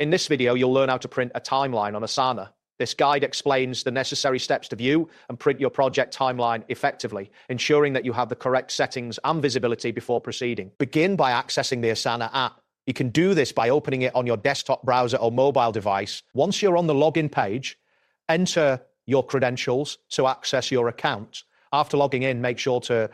In this video, you'll learn how to print a timeline on Asana. This guide explains the necessary steps to view and print your project timeline effectively, ensuring that you have the correct settings and visibility before proceeding. Begin by accessing the Asana app. You can do this by opening it on your desktop browser or mobile device. Once you're on the login page, enter your credentials to access your account. After logging in, make sure to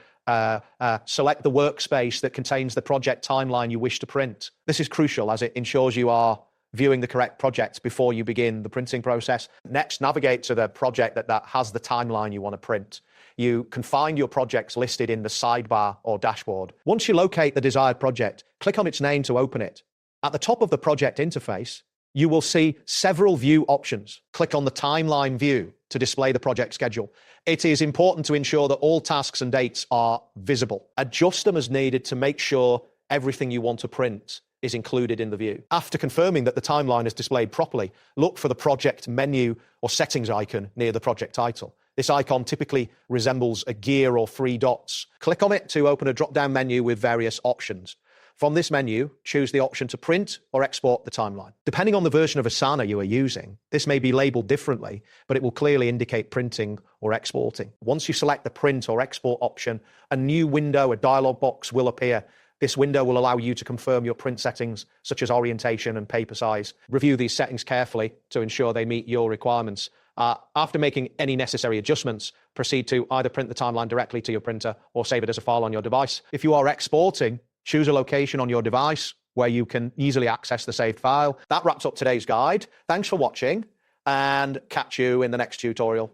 select the workspace that contains the project timeline you wish to print. This is crucial as it ensures you are viewing the correct project before you begin the printing process. Next, navigate to the project that has the timeline you want to print. You can find your projects listed in the sidebar or dashboard. Once you locate the desired project, click on its name to open it. At the top of the project interface, you will see several view options. Click on the timeline view to display the project schedule. It is important to ensure that all tasks and dates are visible. Adjust them as needed to make sure everything you want to print is included in the view. After confirming that the timeline is displayed properly, look for the project menu or settings icon near the project title. This icon typically resembles a gear or 3 dots. Click on it to open a drop-down menu with various options. From this menu, choose the option to print or export the timeline. Depending on the version of Asana you are using, this may be labeled differently, but it will clearly indicate printing or exporting. Once you select the print or export option, a new window, a dialog box will appear. This window will allow you to confirm your print settings, such as orientation and paper size. Review these settings carefully to ensure they meet your requirements. After making any necessary adjustments, proceed to either print the timeline directly to your printer or save it as a file on your device. If you are exporting, choose a location on your device where you can easily access the saved file. That wraps up today's guide. Thanks for watching and catch you in the next tutorial.